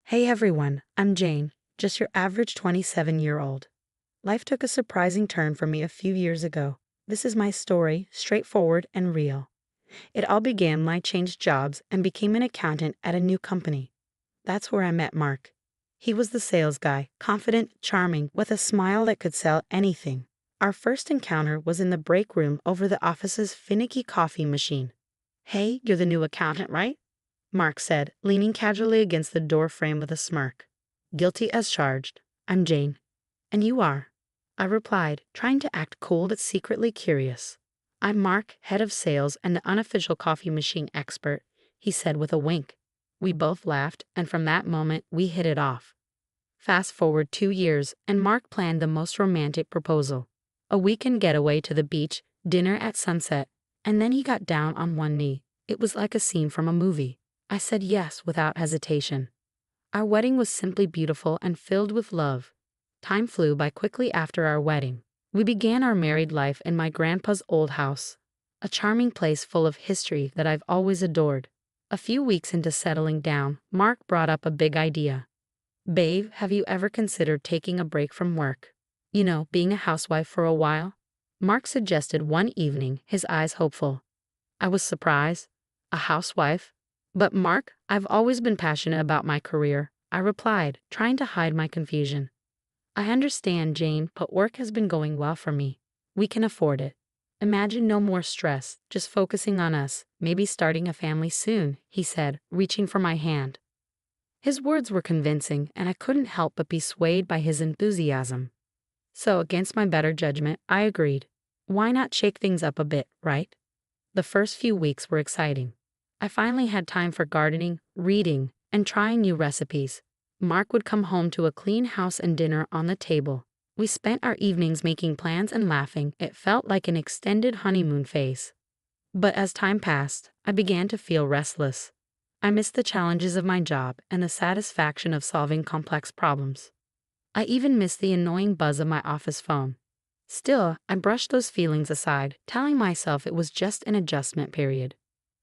Hey everyone, I'm Jane, just your average 27-year-old. Life took a surprising turn for me a few years ago. This is my story, straightforward and real. It all began when I changed jobs and became an accountant at a new company. That's where I met Mark. He was the sales guy, confident, charming, with a smile that could sell anything. Our first encounter was in the break room over the office's finicky coffee machine. "Hey, you're the new accountant, right?" Mark said, leaning casually against the door frame with a smirk. "Guilty as charged. I'm Jane." "And you are?" I replied, trying to act cool but secretly curious. "I'm Mark, head of sales and the unofficial coffee machine expert," he said with a wink. We both laughed, and from that moment, we hit it off. Fast forward 2 years, and Mark planned the most romantic proposal. A weekend getaway to the beach, dinner at sunset, and then he got down on one knee. It was like a scene from a movie. I said yes without hesitation. Our wedding was simply beautiful and filled with love. Time flew by quickly after our wedding. We began our married life in my grandpa's old house, a charming place full of history that I've always adored. A few weeks into settling down, Mark brought up a big idea. "Babe, have you ever considered taking a break from work? Being a housewife for a while?" Mark suggested one evening, his eyes hopeful. I was surprised. A housewife? "But Mark, I've always been passionate about my career," I replied, trying to hide my confusion. "I understand, Jane, but work has been going well for me. We can afford it. Imagine no more stress, just focusing on us, maybe starting a family soon," he said, reaching for my hand. His words were convincing, and I couldn't help but be swayed by his enthusiasm. So, against my better judgment, I agreed. Why not shake things up a bit, right? The first few weeks were exciting. I finally had time for gardening, reading, and trying new recipes. Mark would come home to a clean house and dinner on the table. We spent our evenings making plans and laughing. It felt like an extended honeymoon phase. But as time passed, I began to feel restless. I missed the challenges of my job and the satisfaction of solving complex problems. I even missed the annoying buzz of my office phone. Still, I brushed those feelings aside, telling myself it was just an adjustment period.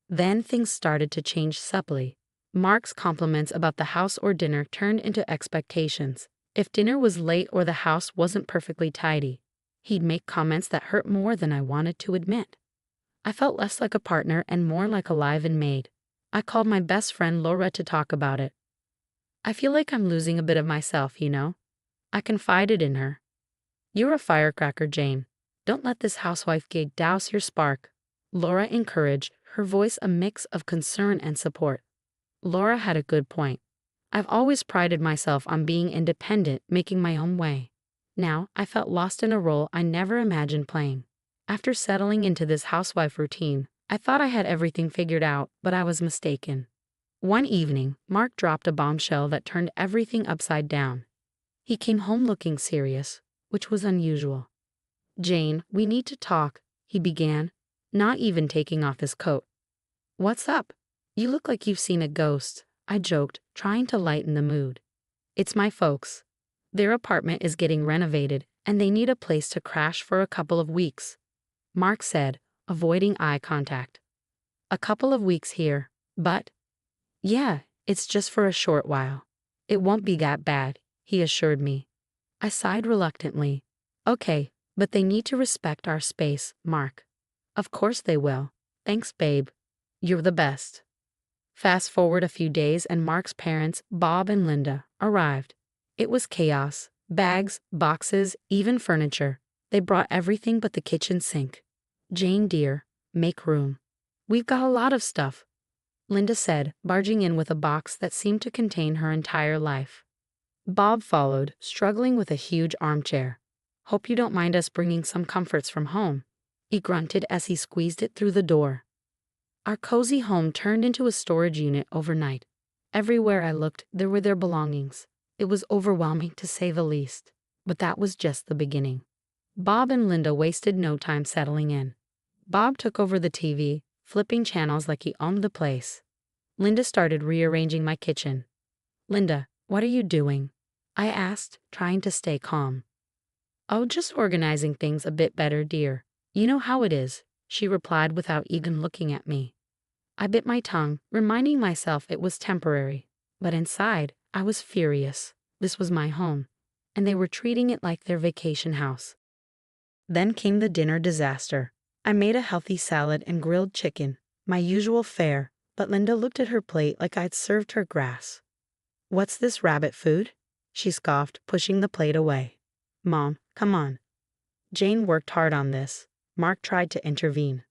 Then things started to change subtly. Mark's compliments about the house or dinner turned into expectations. If dinner was late or the house wasn't perfectly tidy, he'd make comments that hurt more than I wanted to admit. I felt less like a partner and more like a live-in maid. I called my best friend Laura to talk about it. "I feel like I'm losing a bit of myself, I confided in her. "You're a firecracker, Jane. Don't let this housewife gig douse your spark," Laura encouraged, her voice a mix of concern and support. Laura had a good point. I've always prided myself on being independent, making my own way. Now, I felt lost in a role I never imagined playing. After settling into this housewife routine, I thought I had everything figured out, but I was mistaken. One evening, Mark dropped a bombshell that turned everything upside down. He came home looking serious, which was unusual. "Jane, we need to talk," he began, not even taking off his coat. "What's up? You look like you've seen a ghost," I joked, trying to lighten the mood. "It's my folks. Their apartment is getting renovated, and they need a place to crash for a couple of weeks," Mark said, avoiding eye contact. "A couple of weeks here, but—" "Yeah, it's just for a short while. It won't be that bad," he assured me. I sighed reluctantly. "Okay, but they need to respect our space, Mark." "Of course they will. Thanks, babe. You're the best." Fast forward a few days and Mark's parents, Bob and Linda, arrived. It was chaos. Bags, boxes, even furniture. They brought everything but the kitchen sink. "Jane dear, make room. We've got a lot of stuff," Linda said, barging in with a box that seemed to contain her entire life. Bob followed, struggling with a huge armchair. "Hope you don't mind us bringing some comforts from home," he grunted as he squeezed it through the door. Our cozy home turned into a storage unit overnight. Everywhere I looked, there were their belongings. It was overwhelming to say the least, but that was just the beginning. Bob and Linda wasted no time settling in. Bob took over the TV, flipping channels like he owned the place. Linda started rearranging my kitchen. "Linda, what are you doing?" I asked, trying to stay calm. "Oh, just organizing things a bit better, dear. You know how it is," she replied without even looking at me. I bit my tongue, reminding myself it was temporary, but inside, I was furious. This was my home, and they were treating it like their vacation house. Then came the dinner disaster. I made a healthy salad and grilled chicken, my usual fare, but Linda looked at her plate like I'd served her grass. "What's this rabbit food?" she scoffed, pushing the plate away. "Mom, come on." Jane worked hard on this. Mark tried to intervene.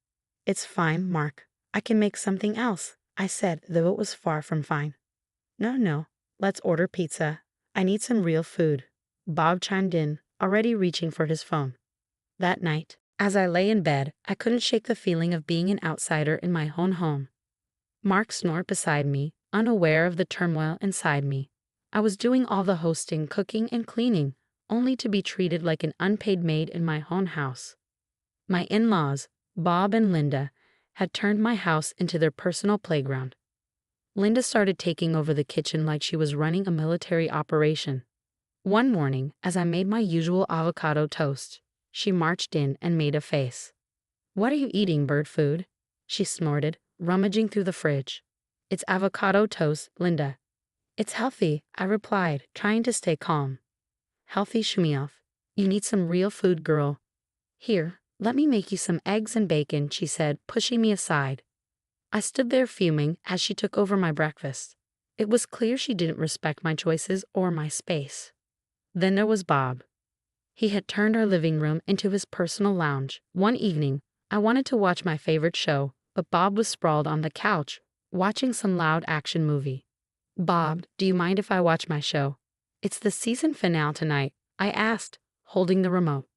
"It's fine, Mark. I can make something else," I said, though it was far from fine. No, let's order pizza. I need some real food." Bob chimed in, already reaching for his phone. That night, as I lay in bed, I couldn't shake the feeling of being an outsider in my own home. Mark snored beside me, unaware of the turmoil inside me. I was doing all the hosting, cooking, and cleaning, only to be treated like an unpaid maid in my own house. My in-laws, Bob and Linda, had turned my house into their personal playground. Linda started taking over the kitchen like she was running a military operation. One morning, as I made my usual avocado toast, she marched in and made a face. "What are you eating, bird food?" she snorted, rummaging through the fridge. "It's avocado toast, Linda." "It's healthy," I replied, trying to stay calm. "Healthy shumioff. You need some real food, girl." "Here, let me make you some eggs and bacon," she said, pushing me aside. I stood there fuming as she took over my breakfast. It was clear she didn't respect my choices or my space. Then there was Bob. He had turned our living room into his personal lounge. One evening, I wanted to watch my favorite show, but Bob was sprawled on the couch, watching some loud action movie. "Bob, do you mind if I watch my show? It's the season finale tonight," I asked, holding the remote.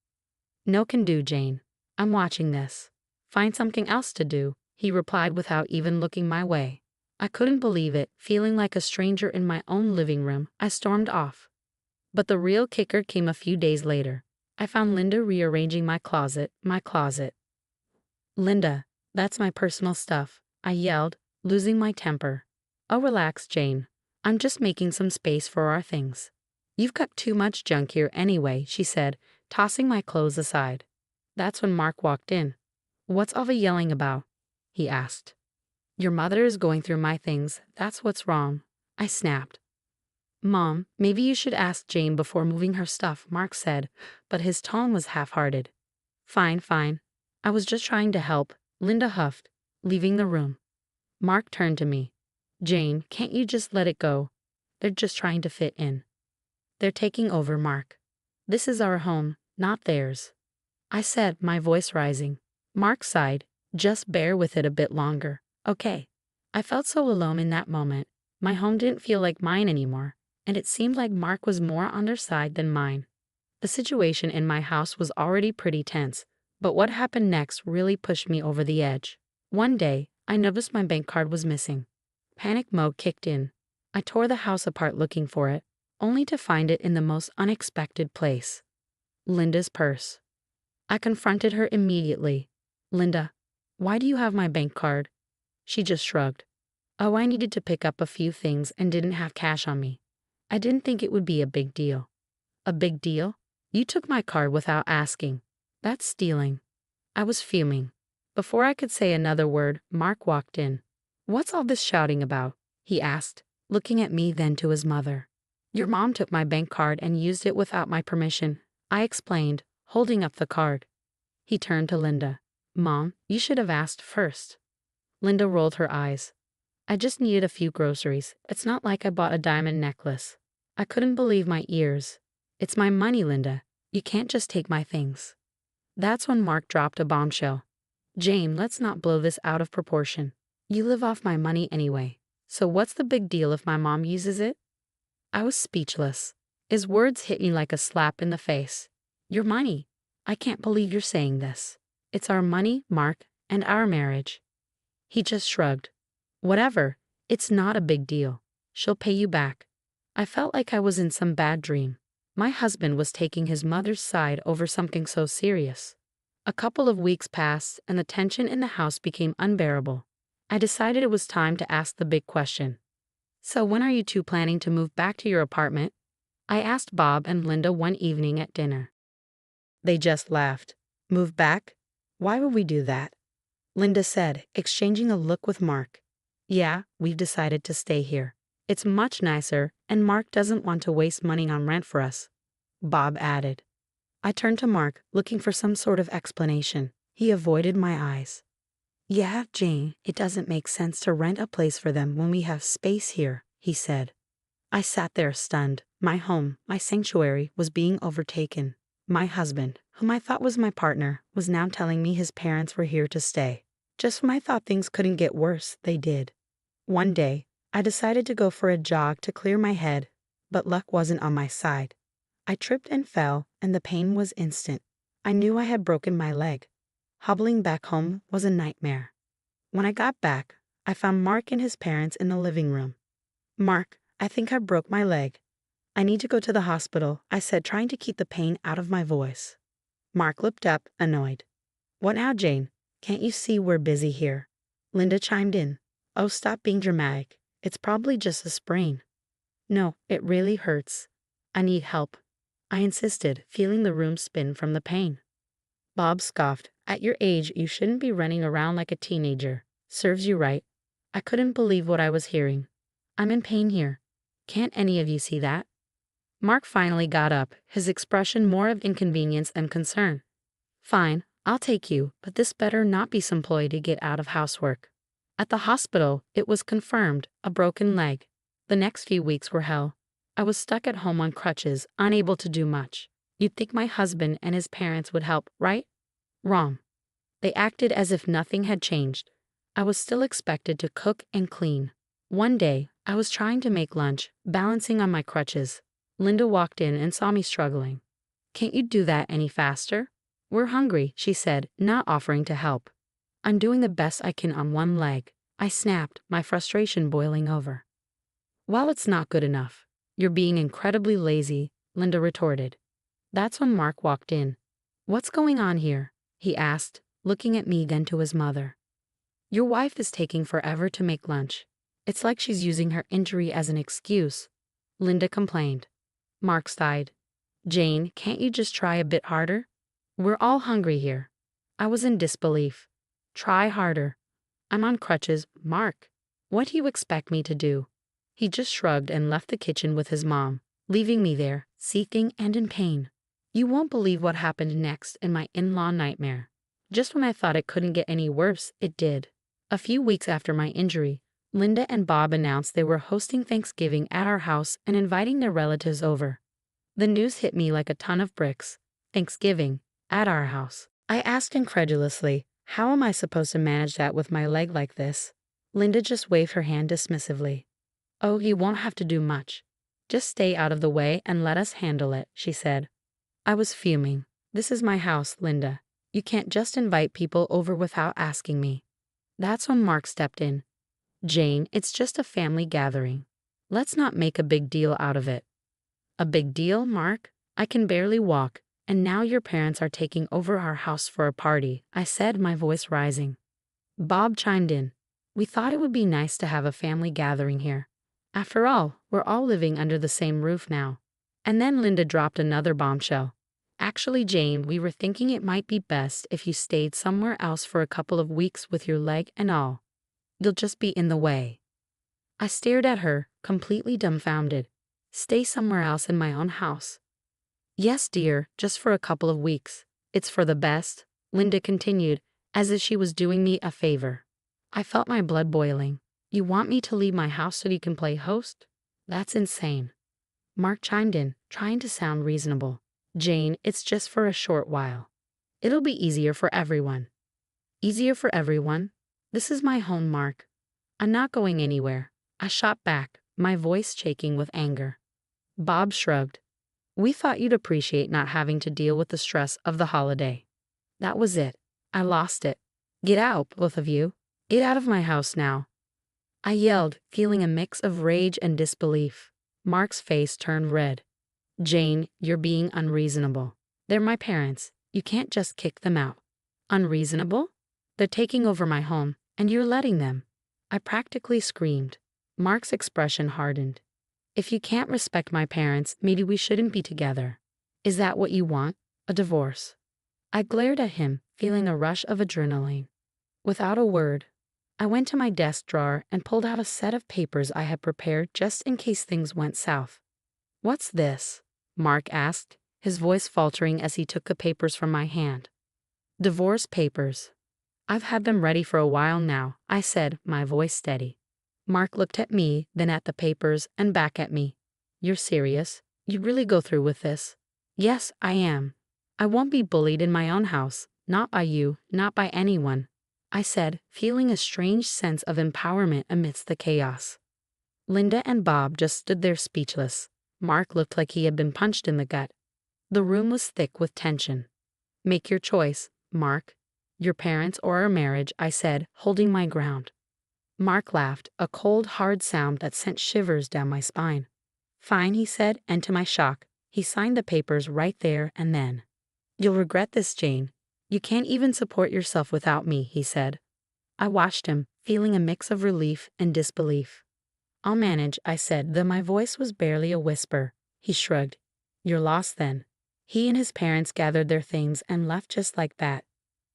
"No can do, Jane. I'm watching this." "Find something else to do," he replied without even looking my way. I couldn't believe it. Feeling like a stranger in my own living room, I stormed off. But the real kicker came a few days later. I found Linda rearranging my closet. "Linda, that's my personal stuff," I yelled, losing my temper. "Oh, relax, Jane. I'm just making some space for our things." "You've got too much junk here anyway," she said, tossing my clothes aside. That's when Mark walked in. "What's all the yelling about?" he asked. "Your mother is going through my things, that's what's wrong," I snapped. "Mom, maybe you should ask Jane before moving her stuff," Mark said, but his tone was half-hearted. Fine. I was just trying to help," Linda huffed, leaving the room. Mark turned to me. "Jane, can't you just let it go? They're just trying to fit in." "They're taking over, Mark. This is our home, not theirs," I said, my voice rising. Mark sighed. "Just bear with it a bit longer, okay?" I felt so alone in that moment. My home didn't feel like mine anymore, and it seemed like Mark was more on their side than mine. The situation in my house was already pretty tense, but what happened next really pushed me over the edge. One day, I noticed my bank card was missing. Panic mode kicked in. I tore the house apart looking for it, only to find it in the most unexpected place. Linda's purse. I confronted her immediately. "Linda, why do you have my bank card?" She just shrugged. "Oh, I needed to pick up a few things and didn't have cash on me. I didn't think it would be a big deal." "A big deal? You took my card without asking. That's stealing." I was fuming. Before I could say another word, Mark walked in. "What's all this shouting about?" he asked, looking at me then to his mother. "Your mom took my bank card and used it without my permission," I explained, holding up the card. He turned to Linda. "Mom, you should have asked first." Linda rolled her eyes. "I just needed a few groceries. It's not like I bought a diamond necklace." I couldn't believe my ears. "It's my money, Linda. You can't just take my things." That's when Mark dropped a bombshell. "Jane, let's not blow this out of proportion. You live off my money anyway. So what's the big deal if my mom uses it?" I was speechless. His words hit me like a slap in the face. "Your money. I can't believe you're saying this. It's our money, Mark, and our marriage." He just shrugged. "Whatever. It's not a big deal. She'll pay you back." I felt like I was in some bad dream. My husband was taking his mother's side over something so serious. A couple of weeks passed, and the tension in the house became unbearable. I decided it was time to ask the big question. "So when are you two planning to move back to your apartment?" I asked Bob and Linda one evening at dinner. They just laughed. "Move back? Why would we do that?" Linda said, exchanging a look with Mark. "Yeah, we've decided to stay here. It's much nicer, and Mark doesn't want to waste money on rent for us," Bob added. I turned to Mark, looking for some sort of explanation. He avoided my eyes. "Yeah, Jane, it doesn't make sense to rent a place for them when we have space here," he said. I sat there stunned. My home, my sanctuary, was being overtaken. My husband, whom I thought was my partner, was now telling me his parents were here to stay. Just when I thought things couldn't get worse, they did. One day, I decided to go for a jog to clear my head, but luck wasn't on my side. I tripped and fell, and the pain was instant. I knew I had broken my leg. Hobbling back home was a nightmare. When I got back, I found Mark and his parents in the living room. "Mark, I think I broke my leg. I need to go to the hospital," I said, trying to keep the pain out of my voice. Mark looked up, annoyed. "What now, Jane? Can't you see we're busy here?" Linda chimed in. "Oh, stop being dramatic. It's probably just a sprain." "No, it really hurts. I need help," I insisted, feeling the room spin from the pain. Bob scoffed. "At your age, you shouldn't be running around like a teenager. Serves you right." I couldn't believe what I was hearing. "I'm in pain here. Can't any of you see that?" Mark finally got up, his expression more of inconvenience than concern. "Fine, I'll take you, but this better not be some ploy to get out of housework." At the hospital, it was confirmed, a broken leg. The next few weeks were hell. I was stuck at home on crutches, unable to do much. You'd think my husband and his parents would help, right? Wrong. They acted as if nothing had changed. I was still expected to cook and clean. One day, I was trying to make lunch, balancing on my crutches. Linda walked in and saw me struggling. "Can't you do that any faster?" "We're hungry," she said, not offering to help. "I'm doing the best I can on one leg," I snapped, my frustration boiling over. "Well, it's not good enough. You're being incredibly lazy," Linda retorted. That's when Mark walked in. "What's going on here?" he asked, looking at me then to his mother. "Your wife is taking forever to make lunch. It's like she's using her injury as an excuse," Linda complained. Mark sighed. "Jane, can't you just try a bit harder? We're all hungry here." I was in disbelief. "Try harder. I'm on crutches, Mark. What do you expect me to do?" He just shrugged and left the kitchen with his mom, leaving me there, seething and in pain. You won't believe what happened next in my in-law nightmare. Just when I thought it couldn't get any worse, it did. A few weeks after my injury, Linda and Bob announced they were hosting Thanksgiving at our house and inviting their relatives over. The news hit me like a ton of bricks. Thanksgiving, at our house. I asked incredulously, "How am I supposed to manage that with my leg like this?" Linda just waved her hand dismissively. "Oh, you won't have to do much. Just stay out of the way and let us handle it," she said. I was fuming. "This is my house, Linda. You can't just invite people over without asking me." That's when Mark stepped in. "Jane, it's just a family gathering. Let's not make a big deal out of it." "A big deal, Mark? I can barely walk, and now your parents are taking over our house for a party," I said, my voice rising. Bob chimed in. "We thought it would be nice to have a family gathering here. After all, we're all living under the same roof now." And then Linda dropped another bombshell. "Actually, Jane, we were thinking it might be best if you stayed somewhere else for a couple of weeks with your leg and all. You'll just be in the way." I stared at her, completely dumbfounded. Stay somewhere else in my own house? "Yes, dear, just for a couple of weeks. It's for the best," Linda continued, as if she was doing me a favor. I felt my blood boiling. "You want me to leave my house so you can play host? That's insane." Mark chimed in, trying to sound reasonable. "Jane, it's just for a short while. It'll be easier for everyone." "Easier for everyone? This is my home, Mark. I'm not going anywhere," I shot back, my voice shaking with anger. Bob shrugged. "We thought you'd appreciate not having to deal with the stress of the holiday." That was it. I lost it. "Get out, both of you. Get out of my house now," I yelled, feeling a mix of rage and disbelief. Mark's face turned red. "Jane, you're being unreasonable. They're my parents. You can't just kick them out." "Unreasonable? They're taking over my home, and you're letting them." I practically screamed. Mark's expression hardened. "If you can't respect my parents, maybe we shouldn't be together. Is that what you want? A divorce?" I glared at him, feeling a rush of adrenaline. Without a word, I went to my desk drawer and pulled out a set of papers I had prepared just in case things went south. "What's this?" Mark asked, his voice faltering as he took the papers from my hand. "Divorce papers. I've had them ready for a while now," I said, my voice steady. Mark looked at me, then at the papers, and back at me. "You're serious? You'd really go through with this?" "Yes, I am. I won't be bullied in my own house, not by you, not by anyone," I said, feeling a strange sense of empowerment amidst the chaos. Linda and Bob just stood there speechless. Mark looked like he had been punched in the gut. The room was thick with tension. "Make your choice, Mark. Your parents or our marriage," I said, holding my ground. Mark laughed, a cold, hard sound that sent shivers down my spine. "Fine," he said, and to my shock, he signed the papers right there and then. "You'll regret this, Jane. You can't even support yourself without me," he said. I watched him, feeling a mix of relief and disbelief. "I'll manage," I said, though my voice was barely a whisper. He shrugged. "You're lost then." He and his parents gathered their things and left just like that.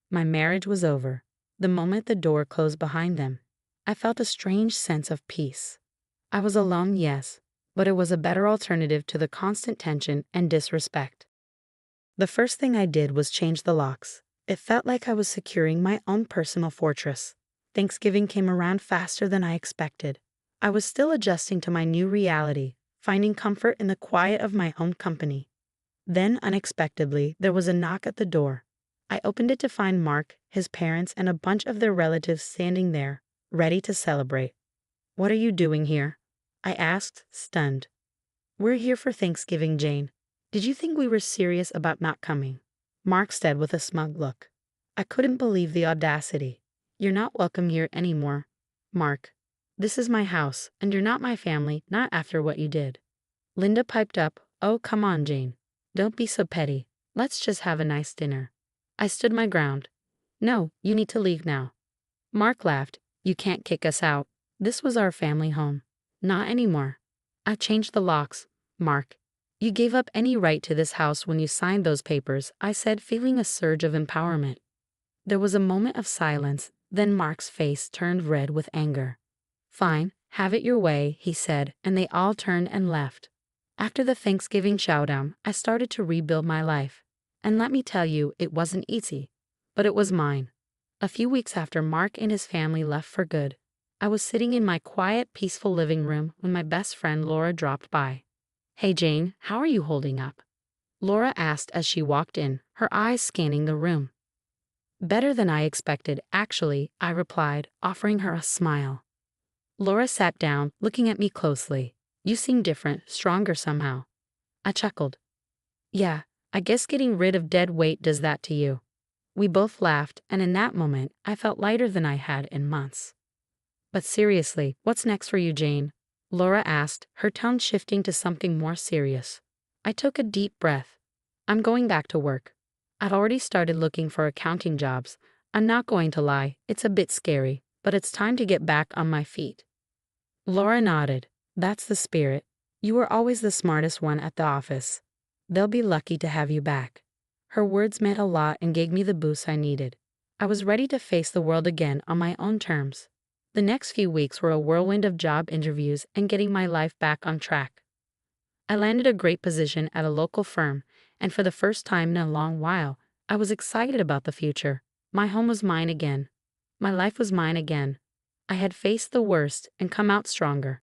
My marriage was over. The moment the door closed behind them, I felt a strange sense of peace. I was alone, yes, but it was a better alternative to the constant tension and disrespect. The first thing I did was change the locks. It felt like I was securing my own personal fortress. Thanksgiving came around faster than I expected. I was still adjusting to my new reality, finding comfort in the quiet of my own company. Then, unexpectedly, there was a knock at the door. I opened it to find Mark, his parents, and a bunch of their relatives standing there, ready to celebrate. "What are you doing here?" I asked, stunned. "We're here for Thanksgiving, Jane. Did you think we were serious about not coming?" Mark said with a smug look. I couldn't believe the audacity. "You're not welcome here anymore, Mark. This is my house, and you're not my family, not after what you did." Linda piped up, "Oh, come on, Jane. Don't be so petty. Let's just have a nice dinner." I stood my ground. "No, you need to leave now." Mark laughed. "You can't kick us out. This was our family home." "Not anymore. I changed the locks, Mark. You gave up any right to this house when you signed those papers," I said, feeling a surge of empowerment. There was a moment of silence, then Mark's face turned red with anger. "Fine, have it your way," he said, and they all turned and left. After the Thanksgiving showdown, I started to rebuild my life. And let me tell you, it wasn't easy, but it was mine. A few weeks after Mark and his family left for good, I was sitting in my quiet, peaceful living room when my best friend Laura dropped by. "Hey Jane, how are you holding up?" Laura asked as she walked in, her eyes scanning the room. "Better than I expected, actually," I replied, offering her a smile. Laura sat down, looking at me closely. "You seem different, stronger somehow." I chuckled. "Yeah, I guess getting rid of dead weight does that to you." We both laughed, and in that moment, I felt lighter than I had in months. "But seriously, what's next for you, Jane?" Laura asked, her tone shifting to something more serious. I took a deep breath. "I'm going back to work. I've already started looking for accounting jobs. I'm not going to lie, it's a bit scary, but it's time to get back on my feet." Laura nodded. "That's the spirit. You were always the smartest one at the office. They'll be lucky to have you back." Her words meant a lot and gave me the boost I needed. I was ready to face the world again on my own terms. The next few weeks were a whirlwind of job interviews and getting my life back on track. I landed a great position at a local firm, and for the first time in a long while, I was excited about the future. My home was mine again. My life was mine again. I had faced the worst and come out stronger.